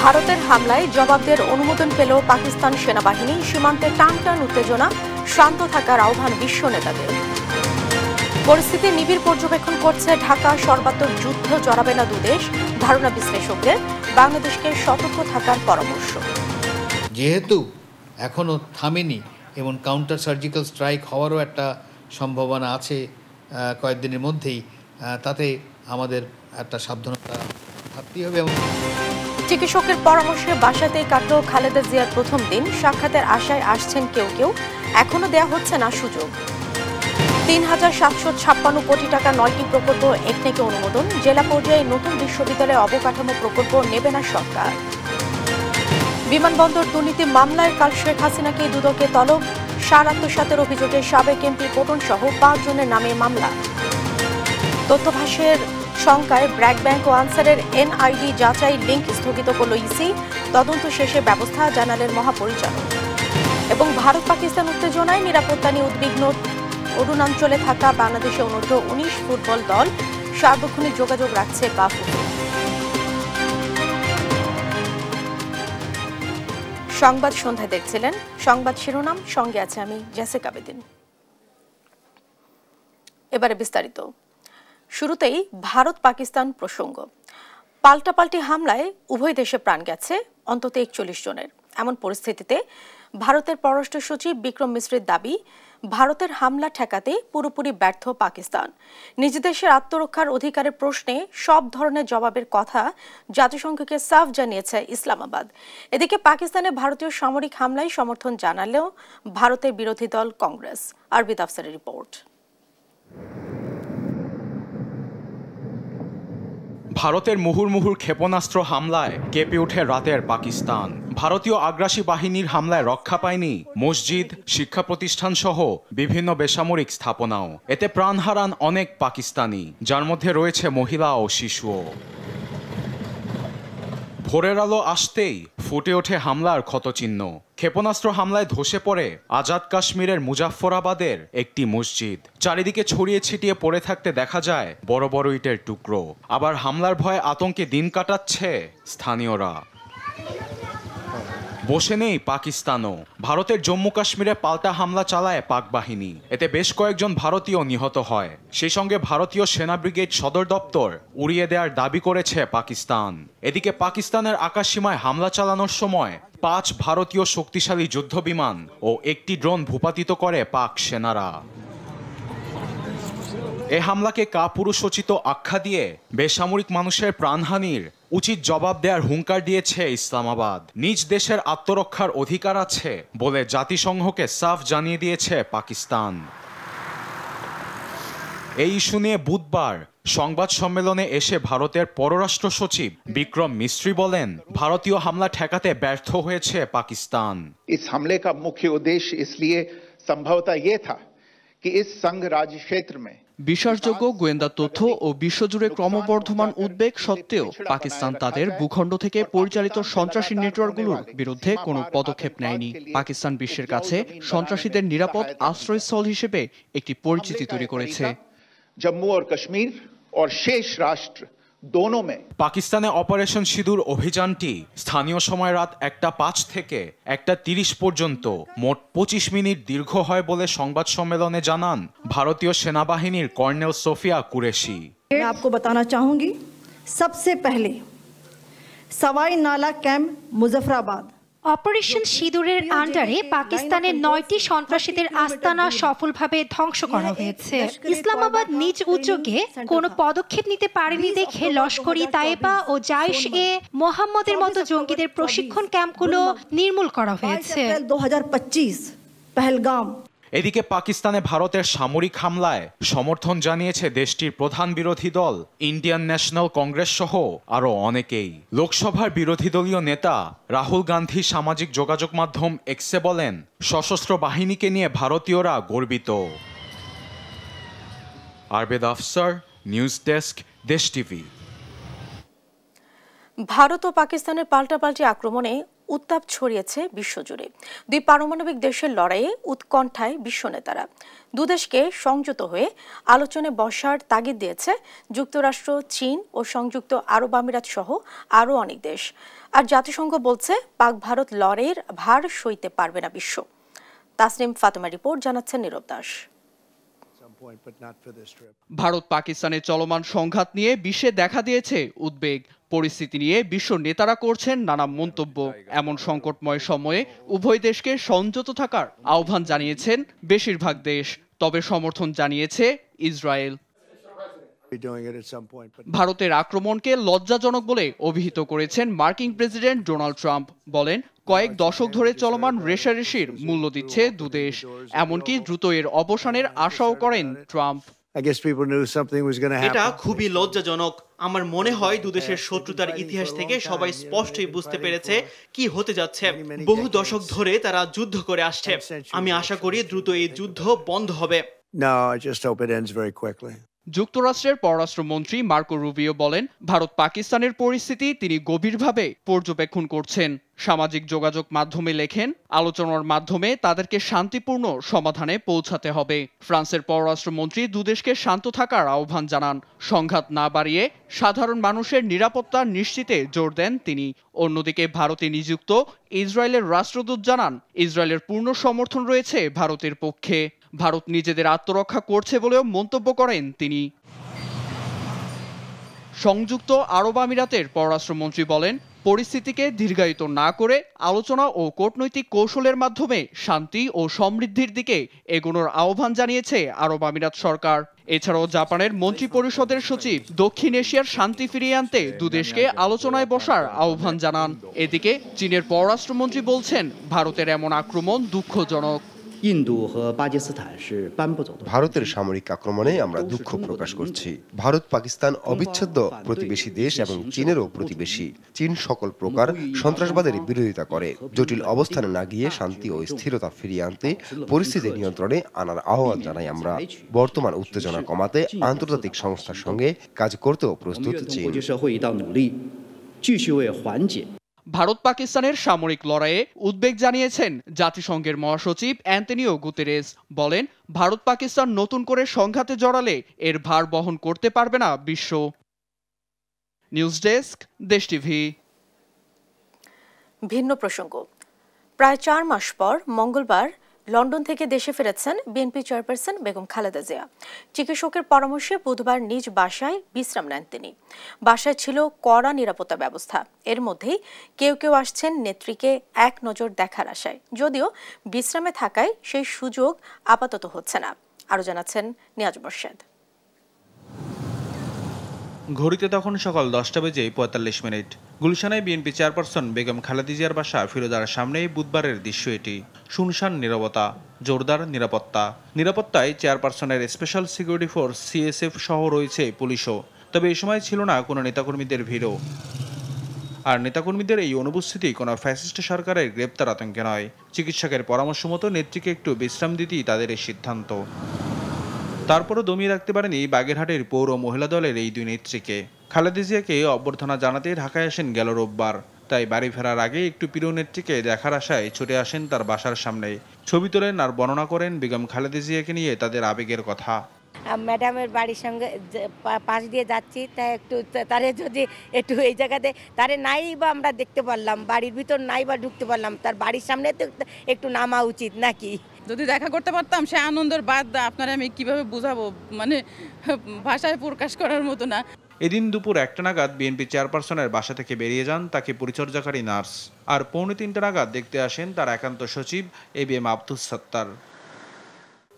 ভারতের হামলায় জবাব দেওয়ার অনুমোদন পেল পাকিস্তান সেনাবাহিনী। সীমান্তে টানটান উত্তেজনা, শান্ত থাকার আহ্বান বিশ্ব নেতাদের। পরিস্থিতি নিবিড় পর্যবেক্ষণ করছে ঢাকা। সর্বাত্মক যুদ্ধ জড়াবে না দুদেশ, ধারণা বিশ্লেষকদের। বাংলাদেশকে সতর্ক থাকার পরামর্শ। যেহেতু এখনও থামেনি এবং কাউন্টার সার্জিক্যাল স্ট্রাইক হওয়ারও একটা সম্ভাবনা আছে কয়েকদিনের মধ্যেই, তাতে আমাদের একটা সাবধানতা থাকতেই হবে। চিকিৎসকের পরামর্শে বাসাতেই কাটল খালেদা জিয়ার প্রথম দিন। সাক্ষাতের আশায় আসছেন কেউ কেউ, এখনো দেয়া হচ্ছে না সুযোগ। ৩,৭৫৬ কোটি টাকা ৯টি প্রকল্প একনেকে অনুমোদন। জেলা পর্যায়ে নতুন বিশ্ববিদ্যালয় অবকাঠামো প্রকল্প নেবে না সরকার। বিমানবন্দর দুর্নীতি মামলায় কাল শেখ হাসিনাকে দুদকে তলব। সার আত্মসাতের অভিযোগে সাবেক এমপি পটন সহ ৫ জনের নামে মামলা। তথ্যভাসের শঙ্কায় ব্র্যাক ব্যাংক ও আনসারের এনআইডি যাচাই লিঙ্ক স্থগিত করল ইসি। তদন্ত শেষে ব্যবস্থা জানালেন মহাপরিচালক। এবং ভারত পাকিস্তান উত্তেজনায় নিরাপত্তা নিয়ে উদ্বিগ্ন অরুণাচলে থাকা বাংলাদেশের অনূর্ধ্ব-19 ফুটবল দল। সার্বক্ষণিক যোগাযোগ রাখছে বাফুফে। সংবাদ সন্ধ্যায় দেখছিলেন। সংবাদ শিরোনাম, সঙ্গে আছে আমি জেসিকা বেদিন। এবারে বিস্তারিত। শুরুতেই ভারত পাকিস্তান প্রসঙ্গ। পাল্টাপাল্টি হামলায় উভয় দেশে প্রাণ গেছে অন্তত 41 জনের। এমন পরিস্থিতিতে ভারতের পররাষ্ট্র সচিব বিক্রম মিশ্রের দাবি, ভারতের হামলা ঠেকাতে পুরোপুরি ব্যর্থ পাকিস্তান। নিজ দেশের আত্মরক্ষার অধিকারের প্রশ্নে সব ধরনের জবাবের কথা জাতিসংঘকে সাফ জানিয়েছে ইসলামাবাদ। এদিকে পাকিস্তানে ভারতীয় সামরিক হামলায় সমর্থন জানালেও ভারতের বিরোধী দল কংগ্রেস। আরবিদ আফসারের রিপোর্ট। ভারতের মুহুর্মুহুর ক্ষেপণাস্ত্র হামলায় কেঁপে ওঠে রাতের পাকিস্তান। ভারতীয় আগ্রাসী বাহিনীর হামলায় রক্ষা পায়নি মসজিদ, শিক্ষা প্রতিষ্ঠান সহ বিভিন্ন বেসামরিক স্থাপনাও। এতে প্রাণ হারান অনেক পাকিস্তানি, যার মধ্যে রয়েছে মহিলা ও শিশুও। ভোরের আলো আসতেই ফুটে ওঠে হামলার ক্ষতচিহ্ন। ক্ষেপণাস্ত্র হামলায় ধসে পড়ে আজাদ কাশ্মীরের মুজাফফরাবাদের একটি মসজিদ। চারিদিকে ছড়িয়ে ছিটিয়ে পড়ে থাকতে দেখা যায় বড় বড় ইটের টুকরো। আবার হামলার ভয়ে আতঙ্কে দিন কাটাচ্ছে স্থানীয়রা। বসে নেই পাকিস্তানও। ভারতের জম্মু কাশ্মীরে পাল্টা হামলা চালায় পাক বাহিনী। এতে বেশ কয়েকজন ভারতীয় নিহত হয়। সেই সঙ্গে ভারতীয় সেনা ব্রিগেড সদর দপ্তর উড়িয়ে দেওয়ার দাবি করেছে পাকিস্তান। এদিকে পাকিস্তানের আকাশসীমায় হামলা চালানোর সময় 5 ভারতীয় শক্তিশালী যুদ্ধবিমান ও একটি ড্রোন ভূপাতিত করে পাক সেনারা। এ হামলাকে কাপুরুষোচিত আখ্যা দিয়ে বেসামরিক মানুষের প্রাণহানির উচিত জবাব দেওয়ার হুঙ্কার দিয়েছে ইসলামাবাদ। নিজ দেশের আত্মরক্ষার অধিকার আছে বলে জাতিসংঘকে সাফ জানিয়ে দিয়েছে পাকিস্তান। এই ইস্যু নিয়ে বুধবার সংবাদ সম্মেলনে এসে ভারতের পররাষ্ট্র সচিব বিক্রম মিস্ত্রি বলেন, ভারতীয় হামলা ঠেকাতে ব্যর্থ হয়েছে পাকিস্তান। इस हमले का मुख्य उद्देश्य इसलिए संभवतः ये था कि इस संघ राज्य क्षेत्र में বিশ্বাসযোগ্য গোয়েন্দা তথ্য ও বিশ্বজুড়ে ক্রমবর্ধমান উদ্বেগ সত্ত্বেও পাকিস্তান তাদের ভূখণ্ড থেকে পরিচালিত সন্ত্রাসী নেটওয়ার্কগুলোর বিরুদ্ধে কোনো পদক্ষেপ নেয়নি। পাকিস্তান বিশ্বের কাছে সন্ত্রাসীদের নিরাপদ আশ্রয়স্থল হিসেবে একটি পরিচিতি তৈরি করেছে। জম্মু ও কাশ্মীর ও শেষ রাষ্ট্র দোনো মে পাকিস্তানে অপারেশন সিঁদুর অভিযানটি স্থানীয় সময় রাত 1টা 5 থেকে 1টা 30 পর্যন্ত মোট 25 মিনিট দীর্ঘ হয় বলে সংবাদ সম্মেলনে জানান ভারতীয় সেনাবাহিনীর কর্নেল সোফিয়া কুরেশি। मैं आपको बताना चाहूंगी, सबसे पहले सवाई नाला कैंप मुजफ्फराबाद অপারেশন সিঁদুরের আন্ডারে পাকিস্তানের 9টি সন্ত্রাসীদের আস্তানা সফলভাবে ধ্বংস করা হয়েছে। ইসলামাবাদ নিজ উদ্যোগে কোনো পদক্ষেপ নিতে পারেনি দেখে লস্করি তায়েবা ও জাইশ-এ মোহাম্মদের মতো জঙ্গিদের প্রশিক্ষণ ক্যাম্পগুলো নির্মূল করা হয়েছে। 2025 পহেলগাম। এদিকে পাকিস্তানে ভারতের সামরিক হামলায় সমর্থন জানিয়েছে দেশটির প্রধান বিরোধী দল ইন্ডিয়ান ন্যাশনাল কংগ্রেস সহ আরো অনেকেই। লোকসভার বিরোধী দলীয় নেতা রাহুল গান্ধী সামাজিক যোগাযোগ মাধ্যম এক্সে বলেন, সশস্ত্র বাহিনীকে নিয়ে ভারতীয়রা গর্বিত। আরবেদ আফসার, নিউজ ডেস্ক, দেশ টিভি। ভারত ও পাকিস্তানের পাল্টাপাল্টি আক্রমণে উত্তাপ ছড়িয়েছে বিশ্বজুড়ে। দুই পারমাণবিক দেশের লড়াইয়ে উৎকণ্ঠায় বিশ্ব নেতারা। দুদেশকে সংযত হয়ে আলোচনায় বসার তাগিদ দিয়েছে যুক্তরাষ্ট্র, চীন ও সংযুক্ত আরব আমিরাত সহ আরও অনেক দেশ। আর জাতিসংঘ বলছে পাক ভারত লড়াইয়ের ভার সইতে পারবে না বিশ্ব। তাসনিম ফাতেমা রিপোর্ট, জানাচ্ছেন নীরব দাস। ভারত পাকিস্তানের চলমান সংঘাত নিয়ে বিশ্বে দেখা দিয়েছে উদ্বেগ। পরিস্থিতি নিয়ে বিশ্ব নেতারা করছেন নানা মন্তব্য। এমন সংকটময় সময়ে উভয় দেশকে সংযত থাকার আহ্বান জানিয়েছেন বেশিরভাগ দেশ। তবে সমর্থন জানিয়েছে ইসরায়েল। ভারতের আক্রমণকে লজ্জাজনক বলে অভিহিত করেছেন মার্কিন প্রেসিডেন্ট ডোনাল্ড ট্রাম্প। বলেন, কয়েক দশক ধরে চলমান রেষারেষির মূল্য দিচ্ছে দুদেশ। এমনকি দ্রুত এর অবসানের আশাও করেন ট্রাম্প। এটা খুবই লজ্জাজনক। আমার মনে হয় দুদেশের শত্রুতার ইতিহাস থেকে সবাই স্পষ্টই বুঝতে পেরেছে কি হতে যাচ্ছে। বহু দশক ধরে তারা যুদ্ধ করে আসছে। আমি আশা করি দ্রুত এই যুদ্ধ বন্ধ হবে। যুক্তরাষ্ট্রের পররাষ্ট্রমন্ত্রী মার্কো রুবিও বলেন, ভারত পাকিস্তানের পরিস্থিতি তিনি গভীরভাবে পর্যবেক্ষণ করছেন। সামাজিক যোগাযোগ মাধ্যমে লেখেন, আলোচনার মাধ্যমে তাদেরকে শান্তিপূর্ণ সমাধানে পৌঁছাতে হবে। ফ্রান্সের পররাষ্ট্রমন্ত্রী দুদেশকে শান্ত থাকার আহ্বান জানান। সংঘাত না বাড়িয়ে সাধারণ মানুষের নিরাপত্তা নিশ্চিতে জোর দেন তিনি। অন্যদিকে ভারতে নিযুক্ত ইসরায়েলের রাষ্ট্রদূত জানান, ইসরায়েলের পূর্ণ সমর্থন রয়েছে ভারতের পক্ষে। ভারত নিজেদের আত্মরক্ষা করছে বলেও মন্তব্য করেন তিনি। সংযুক্ত আরব আমিরাতের পররাষ্ট্রমন্ত্রী বলেন, পরিস্থিতিকে দীর্ঘায়িত না করে আলোচনা ও কূটনৈতিক কৌশলের মাধ্যমে শান্তি ও সমৃদ্ধির দিকে এগোনোর আহ্বান জানিয়েছে আরব আমিরাত সরকার। এছাড়াও জাপানের মন্ত্রী পরিষদের সচিব দক্ষিণ এশিয়ার শান্তি ফিরিয়ে আনতে দুদেশকে আলোচনায় বসার আহ্বান জানান। এদিকে চীনের পররাষ্ট্রমন্ত্রী বলছেন, ভারতের এমন আক্রমণ দুঃখজনক। ভারতের সামরিক আক্রমণে আমরা দুঃখ প্রকাশ করছি। ভারত পাকিস্তান অবিচ্ছেদ্য প্রতিবেশী দেশ এবং চীনেরও প্রতিবেশী। চীন সকল প্রকার সন্ত্রাসবাদের বিরোধিতা করে। জটিল অবস্থানে না গিয়ে শান্তি ও স্থিরতা ফিরিয়ে আনতে, পরিস্থিতি নিয়ন্ত্রণে আনার আহ্বান জানাই আমরা। বর্তমান উত্তেজনা কমাতে আন্তর্জাতিক সংস্থার সঙ্গে কাজ করতেও প্রস্তুত চীন। ভারত পাকিস্তানের সামরিক লড়াইয়ে উদ্বেগ জানিয়েছেন জাতিসংঘের মহাসচিব অ্যান্টনিও গুতেরেস। বলেন, ভারত পাকিস্তান নতুন করে সংঘাতে জড়ালে এর ভার বহন করতে পারবে না বিশ্ব। নিউজ ডেস্ক, দেশ টিভি। ভিন্ন প্রসঙ্গ, প্রায় 4 মাস পর মঙ্গলবার লন্ডন থেকে দেশে ফিরেছেন বিএনপি চেয়ারপারসন বেগম খালেদা জিয়া। চিকিৎসকের পরামর্শে বুধবার নিজ বাসায় বিশ্রাম নেন তিনি। বাসায় ছিল কড়া নিরাপত্তা ব্যবস্থা। এর মধ্যেই কেউ কেউ আসছেন নেত্রীকে এক নজর দেখার আশায়, যদিও বিশ্রামে থাকায় সেই সুযোগ আপাতত হচ্ছে না। আরও জানাচ্ছেন নিয়াজ মোর্শেদ। ঘড়িতে তখন সকাল 10টা বেজে 45 মিনিট। গুলশানে বিএনপি চেয়ারপারসন বেগম খালেদা জিয়ার বাসা ফিরোজার সামনেই বুধবারের দৃশ্য এটি। শুনশান নীরবতা, জোরদার নিরাপত্তায় চেয়ারপারসনের স্পেশাল সিকিউরিটি ফোর্স সিএসএফ সহ রয়েছে পুলিশও। তবে এই সময় ছিল না কোনো নেতাকর্মীদের ভিড়ও। আর নেতাকর্মীদের এই অনুপস্থিতি কোনো ফ্যাসিস্ট সরকারের গ্রেপ্তার আতঙ্কে নয়। চিকিৎসকের পরামর্শ মতো নেত্রীকে একটু বিশ্রাম দিতেই তাদের এই সিদ্ধান্ত। তারপরও দমিয়ে রাখতে পারেনি বাগেরহাটের পৌর মহিলা দলের এই দুই নেত্রীকে। খালেদা জিয়াকে অভ্যর্থনা জানাতে ঢাকায় আসেন গেল রোববার। তাই বাড়ি ফেরার আগে একটু প্রিয় নেত্রীকে দেখার আশায় ছুটে আসেন তার বাসার সামনে। ছবি তোলেন আর বর্ণনা করেন বেগম খালেদা জিয়াকে নিয়ে তাদের আবেগের কথা। ম্যাডামের বাড়ির সঙ্গে পাশ দিয়ে যাচ্ছি, তাই একটু তারে যদি একটু এই জায়গাতে তারে নাই বা আমরা দেখতে পারলাম, বাড়ির ভিতর নাই বা ঢুকতে পারলাম, তার বাড়ির সামনে তো একটু নামা উচিত নাকি? যদি দেখা করতে পারতাম সে আনন্দের বাদ আপনারা আমি কিভাবে বুঝাবো, মানে ভাষায় প্রকাশ করার মতো না। এদিন দুপুর 1টা নাগাদ বিএনপি চেয়ারপারসনের বাসা থেকে বেরিয়ে যান তাকে পরিচর্যাকারী নার্স। আর 2:45 নাগাদ দেখতে আসেন তার একান্ত সচিব এবিএম আব্দুস সাত্তার।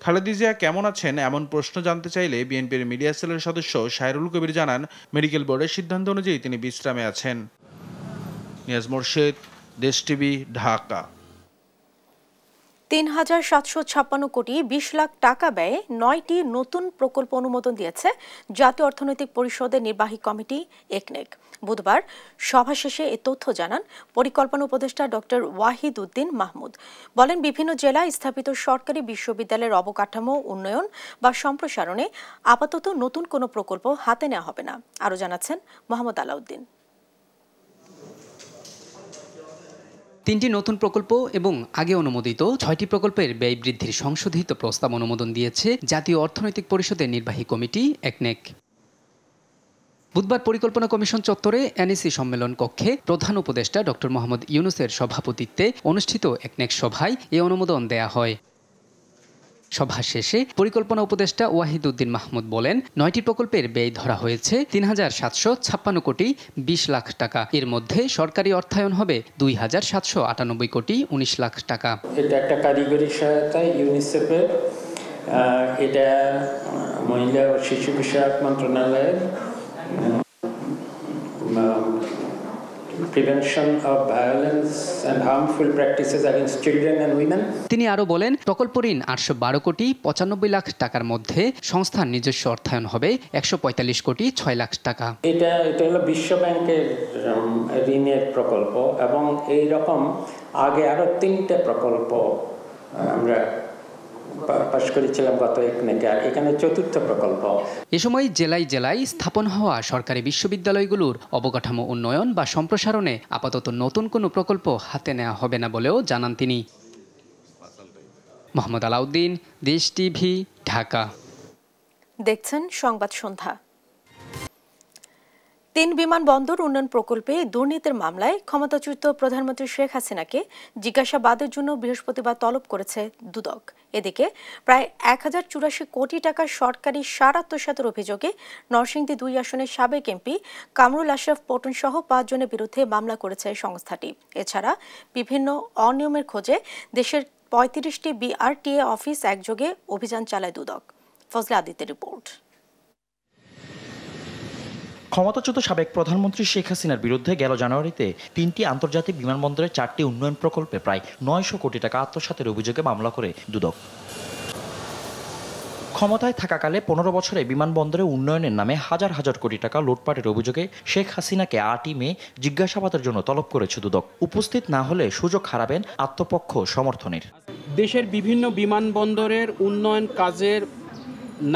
খালেদা জিয়া কেমন আছেন এমন প্রশ্ন জানতে চাইলে বিএনপির মিডিয়া সেলের সদস্য শায়রুল কবির জানান, মেডিকেল বোর্ডের সিদ্ধান্ত অনুযায়ী তিনি বিশ্রামে আছেন। নিয়াজ মোর্শেদ, দেশ টিভি, ঢাকা। ৩,৭৫৬ কোটি ২০ লাখ টাকা ব্যয়ে 9টি নতুন প্রকল্প অনুমোদন দিয়েছে জাতীয় অর্থনৈতিক পরিষদের নির্বাহী কমিটি একনেক। বুধবার সভা শেষে এ তথ্য জানান পরিকল্পনা উপদেষ্টা ডক্টর ওয়াহিদ উদ্দিন মাহমুদ। বলেন, বিভিন্ন জেলায় স্থাপিত সরকারি বিশ্ববিদ্যালয়ের অবকাঠামো উন্নয়ন বা সম্প্রসারণে আপাতত নতুন কোনো প্রকল্প হাতে নেওয়া হবে না। আরও জানাচ্ছেন মোহাম্মদ আলাউদ্দিন। 3টি নতুন প্রকল্প এবং আগে অনুমোদিত 6টি প্রকল্পের ব্যয় বৃদ্ধির সংশোধিত প্রস্তাব অনুমোদন দিয়েছে জাতীয় অর্থনৈতিক পরিষদের নির্বাহী কমিটি একনেক। বুধবার পরিকল্পনা কমিশন চত্বরে এনইসি সম্মেলন কক্ষে প্রধান উপদেষ্টা ডক্টর মোহাম্মদ ইউনূসের সভাপতিত্বে অনুষ্ঠিত একনেক সভায় এ অনুমোদন দেয়া হয়। সভা শেষে পরিকল্পনা উপদেষ্টা ওয়াহিদ উদ্দিন মাহমুদ বলেন, 9টি প্রকল্পের ব্যয় ধরা হয়েছে ৩,৭৫৬ কোটি ২০ লাখ টাকা। এর মধ্যে সরকারি অর্থায়ন হবে ২,৭৯৮ কোটি ১৯ লাখ টাকা। এটা একটা কারিগরি সহায়তা ইউনিসেফের, এটা মহিলা ও শিশু বিষয়ক মন্ত্রণালয়ের তিনি আরো বলেন, প্রকল্প ঋণ 812 কোটি 95 লাখ টাকার মধ্যে সংস্থার নিজস্ব অর্থায়ন হবে 145 কোটি 6 লাখ টাকা। এটা হলো বিশ্ব ব্যাংকের ঋণের প্রকল্প এবং এই রকম আগে আরো 3টে প্রকল্প আমরা পাশ করেছিলাম গত একনেকে, আর এখানে 4র্থ প্রকল্প। এ সময় জেলায় জেলায় স্থাপন হওয়া সরকারি বিশ্ববিদ্যালয়গুলোর অবকাঠামো উন্নয়ন বা সম্প্রসারণে আপাতত নতুন কোনো প্রকল্প হাতে নেওয়া হবে না বলেও জানান তিনি। মোহাম্মদ আলাউদ্দিন, দেশ টিভি, ঢাকা। দেখছেন সংবাদ সন্ধ্যা। 3 বিমানবন্দর উন্নয়ন প্রকল্পে দুর্নীতির মামলায় ক্ষমতাচ্যুত প্রধানমন্ত্রী শেখ হাসিনাকে জিজ্ঞাসাবাদের জন্য বৃহস্পতিবার তলব করেছে দুদক। এদিকে প্রায় 1084 কোটি টাকা সরকারি সার আত্মসাতের অভিযোগে নরসিংদী 2 আসনের সাবেক এমপি কামরুল আশরাফ পটন সহ 5 জনের বিরুদ্ধে মামলা করেছে সংস্থাটি। এছাড়া বিভিন্ন অনিয়মের খোঁজে দেশের 35টি বিআরটিএ অফিস একযোগে অভিযান চালায় দুদক। ফজলে আদিত্যের রিপোর্ট। ক্ষমতাচ্যুত সাবেক প্রধানমন্ত্রী শেখ হাসিনার বিরুদ্ধে গেল জানুয়ারিতে 3টি আন্তর্জাতিক বিমানবন্দরের 4টি উন্নয়ন প্রকল্পে প্রায় 900 কোটি টাকা আত্মসাতের অভিযোগে মামলা করে দুদক। ক্ষমতায় থাকাকালে 15 বছরে বিমানবন্দরে উন্নয়নের নামে হাজার হাজার কোটি টাকা লুটপাটের অভিযোগে শেখ হাসিনাকে 8ই মে জিজ্ঞাসাবাদের জন্য তলব করেছে দুদক। উপস্থিত না হলে সুযোগ হারাবেন আত্মপক্ষ সমর্থনের। দেশের বিভিন্ন বিমানবন্দরের উন্নয়ন কাজের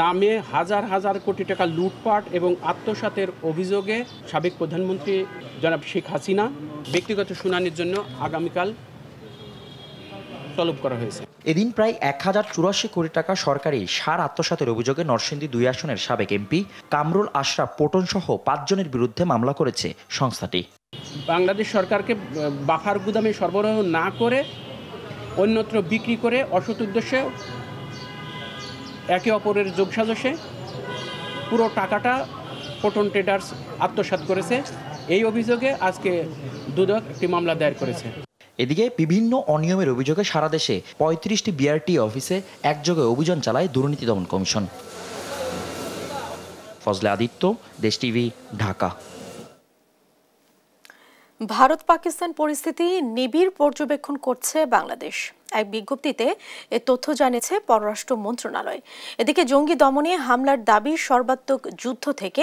নামে হাজার হাজার কোটি টাকা লুটপাট এবং আত্মসাতের অভিযোগে সাবেক প্রধানমন্ত্রী জনাব শেখ হাসিনা ব্যক্তিগত শুনানির জন্য আগামীকাল তলব করা হয়েছে। এদিন প্রায় 1084 কোটি টাকা সরকারি সার আত্মসাতের অভিযোগে নরসিংদী 2 আসনের সাবেক এমপি কামরুল আশরাফ পটন সহ 5 জনের বিরুদ্ধে মামলা করেছে সংস্থাটি। বাংলাদেশ সরকারকে বাফার গুদামে সরবরাহ না করে অন্যত্র বিক্রি করে অসৎ উদ্দেশ্যে একে অপরের যোগসাজশে পুরো টাকাটা পটন ট্রেডার্স আত্মসাৎ করেছে। এই অভিযোগে আজকে দুদক একটি মামলা দায়ের করেছে। এদিকে বিভিন্ন অনিয়মের অভিযোগে সারা দেশে 35টি বিআরটি অফিসে একযোগে অভিযান চালায় দুর্নীতি দমন কমিশন। ফজলে আদিত্য, দেশ টিভি, ঢাকা। ভারত পাকিস্তান পরিস্থিতি নিবিড় পর্যবেক্ষণ করছে বাংলাদেশ। এক বিজ্ঞপ্তিতে এ তথ্য জানিয়েছে পররাষ্ট্র মন্ত্রণালয়। এদিকে জঙ্গি দমনে হামলার দাবি সর্বাত্মক যুদ্ধ থেকে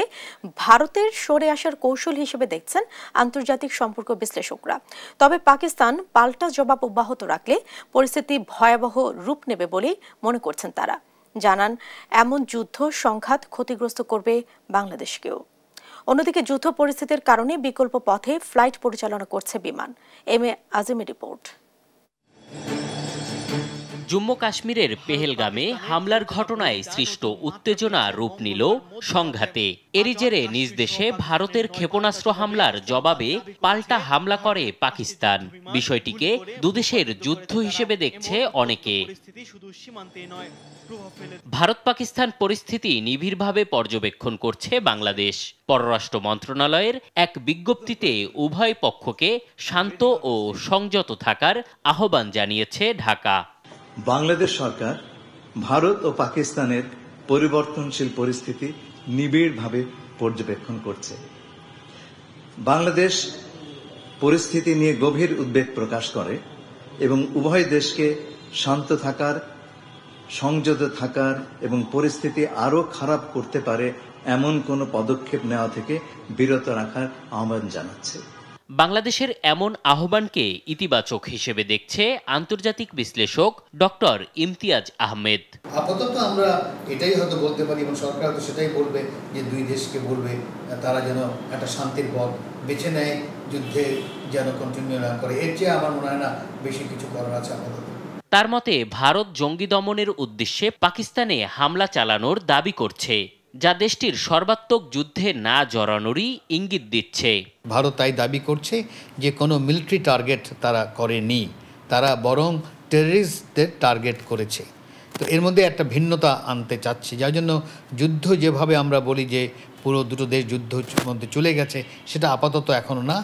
ভারতের সরে আসার কৌশল হিসেবে দেখছেন আন্তর্জাতিক সম্পর্ক বিশ্লেষকরা। তবে পাকিস্তান পাল্টা জবাব অব্যাহত রাখলে পরিস্থিতি ভয়াবহ রূপ নেবে বলেই মনে করছেন তারা। জানান, এমন যুদ্ধ সংঘাত ক্ষতিগ্রস্ত করবে বাংলাদেশকেও। অন্যদিকে যুদ্ধ পরিস্থিতির কারণে বিকল্প পথে ফ্লাইট পরিচালনা করছে বিমান। M A আজিমের report. জম্মু কাশ্মীরের পেহেলগামে হামলার ঘটনায় সৃষ্ট উত্তেজনা রূপ নিল সংঘাতে। এরই জেরে নিজ দেশে ভারতের ক্ষেপণাস্ত্র হামলার জবাবে পাল্টা হামলা করে পাকিস্তান। বিষয়টিকে দুদেশের যুদ্ধ হিসেবে দেখছে অনেকে। ভারত পাকিস্তান পরিস্থিতি নিবিড়ভাবে পর্যবেক্ষণ করছে বাংলাদেশ। পররাষ্ট্র মন্ত্রণালয়ের এক বিজ্ঞপ্তিতে উভয় পক্ষকে শান্ত ও সংযত থাকার আহ্বান জানিয়েছে ঢাকা। বাংলাদেশ সরকার ভারত ও পাকিস্তানের পরিবর্তনশীল পরিস্থিতি নিবিড়ভাবে পর্যবেক্ষণ করছে। বাংলাদেশ পরিস্থিতি নিয়ে গভীর উদ্বেগ প্রকাশ করে এবং উভয় দেশকে শান্ত থাকার, সংযত থাকার এবং পরিস্থিতি আরও খারাপ করতে পারে এমন কোনো পদক্ষেপ নেওয়া থেকে বিরত রাখার আহ্বান জানাচ্ছে। বাংলাদেশের এমন আহ্বানকে ইতিবাচক হিসেবে দেখছে আন্তর্জাতিক বিশ্লেষক ডক্টর ইমতিয়াজ আহমেদ। আপাতত আমরা এটাই হয়তো বলতে পারি এবং সরকার তো সেটাই বলবে যে দুই দেশকে বলবে তারা যেন একটা শান্তির পথ বেছে নেয়, যুদ্ধে যেন কন্টিনিউ না করে। এর চেয়ে আমার মনে হয় না বেশি কিছু করার আছে আপাতত। তার মতে ভারত জঙ্গি দমনের উদ্দেশ্যে পাকিস্তানে হামলা চালানোর দাবি করছে, যা দেশটির সর্বাত্মক যুদ্ধে না জড়ানোরই ইঙ্গিত দিচ্ছে। ভারত তাই দাবি করছে যে কোনো মিলিটারি টার্গেট তারা করেনি, তারা বরং টেররিস্টদের টার্গেট করেছে। তো এর মধ্যে একটা ভিন্নতা আনতে চাচ্ছি, যার জন্য যুদ্ধ যেভাবে আমরা বলি যে পুরো দুটো দেশ যুদ্ধের মধ্যে চলে গেছে, সেটা আপাতত এখনো না।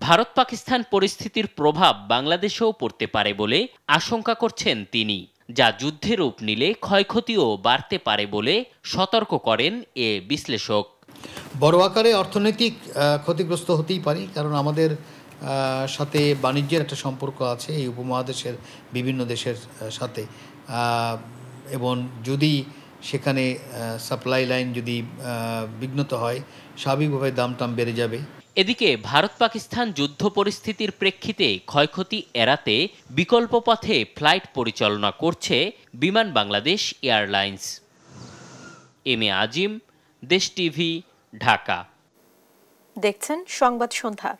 ভারত পাকিস্তান পরিস্থিতির প্রভাব বাংলাদেশেও পড়তে পারে বলে আশঙ্কা করছেন তিনি, যা যুদ্ধে রূপ নিলে ক্ষয়ক্ষতিও বাড়তে পারে বলে সতর্ক করেন এ বিশ্লেষক। বড় আকারে অর্থনৈতিক ক্ষতিগ্রস্ত হতেই পারে, কারণ আমাদের সাথে বাণিজ্যের একটা সম্পর্ক আছে এই উপমহাদেশের বিভিন্ন দেশের সাথে, এবং যদি সেখানে সাপ্লাই লাইন যদি বিঘ্নিত হয়, স্বাভাবিকভাবে দাম টাম বেড়ে যাবে। এদিকে ভারত পাকিস্তান যুদ্ধ পরিস্থিতির প্রেক্ষিতে ক্ষয়ক্ষতি এড়াতে বিকল্প পথে ফ্লাইট পরিচালনা করছে বিমান বাংলাদেশ এয়ারলাইন্স। এম এ আজিম, দেশ টিভি, ঢাকা। দেখছেন সংবাদ সন্ধ্যা।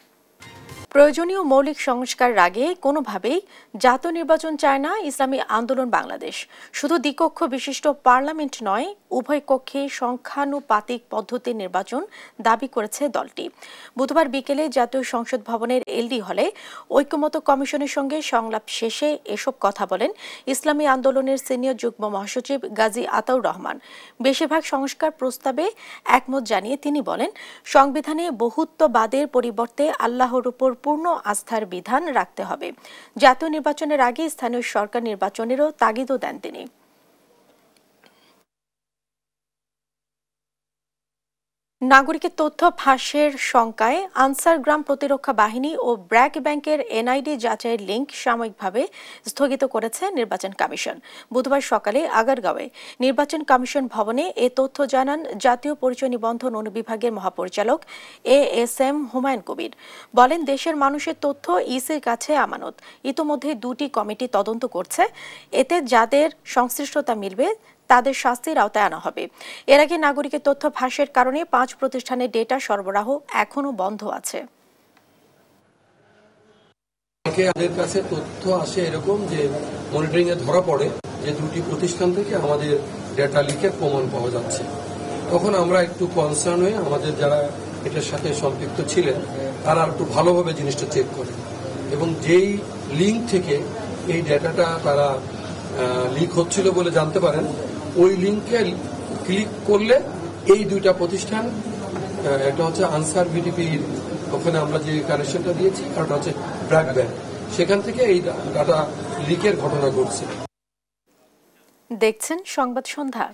প্রয়োজনীয় মৌলিক সংস্কারের আগে কোনোভাবেই জাতীয় নির্বাচন চায় না ইসলামী আন্দোলন বাংলাদেশ। শুধু দ্বিকক্ষ বিশিষ্ট পার্লামেন্ট নয়, উভয় কক্ষে সংখ্যানুপাতিক পদ্ধতির নির্বাচন দাবি করেছে দলটি। বুধবার বিকেলে জাতীয় সংসদ ভবনের এলডি হলে ঐক্যমত্য কমিশনের সঙ্গে সংলাপ শেষে এসব কথা বলেন ইসলামী আন্দোলনের সিনিয়র যুগ্ম মহাসচিব গাজী আতাউর রহমান। বেশিরভাগ সংস্কার প্রস্তাবে একমত জানিয়ে তিনি বলেন, সংবিধানে বহুত্ববাদের পরিবর্তে আল্লাহর উপর পূর্ণ আস্থার বিধান রাখতে হবে। জাতীয় নির্বাচনের আগে স্থানীয় সরকার নির্বাচনেরও তাগিদও দেন তিনি। নাগরিকের তথ্য ফাঁসের শঙ্কায় আনসার গ্রাম প্রতিরক্ষা বাহিনী ও ব্র্যাক ব্যাংকের এনআইডি যাচাইয়ের লিঙ্ক সাময়িকভাবে স্থগিত করেছে নির্বাচন কমিশন। বুধবার সকালে আগারগাঁওয়ে নির্বাচন কমিশন ভবনে এ তথ্য জানান জাতীয় পরিচয় নিবন্ধন অনুবিভাগের মহাপরিচালক ASM হুমায়ুন কবির। বলেন, দেশের মানুষের তথ্য ইসির কাছে আমানত। ইতোমধ্যে 2টি কমিটি তদন্ত করছে, এতে যাদের সংশ্লিষ্টতা মিলবে তাদের শাস্তির আওতায় আনা হবে। এর আগে নাগরিকের তথ্য ফাঁসের কারণে 5 প্রতিষ্ঠানের ডেটা সরবরাহ এখনো বন্ধ আছে। আমাদের কাছে তথ্য আসে এরকম যে মনিটরিং এ ধরা পড়ে যে 2টি প্রতিষ্ঠান থেকে আমাদের ডেটা লিকের প্রমাণ পাওয়া যাচ্ছে। তখন আমরা একটু কনসার্ন হয়ে আমাদের যারা এটার সাথে সম্পৃক্ত ছিলেন তারা একটু ভালোভাবে জিনিসটা চেক করে, এবং যেই লিঙ্ক থেকে এই ডেটাটা তারা লিক হচ্ছিল বলে জানতে পারেন, ওই লিঙ্কে ক্লিক করলে এই 2টা প্রতিষ্ঠান, একটা হচ্ছে আনসার ভিডিপির, ওখানে আমরা যে কানেকশনটা দিয়েছি, আর একটা হচ্ছে ব্র্যাক ব্যাংক, সেখান থেকে এই ডাটা লিকের ঘটনা ঘটছে। দেখছেন সংবাদ সন্ধ্যা।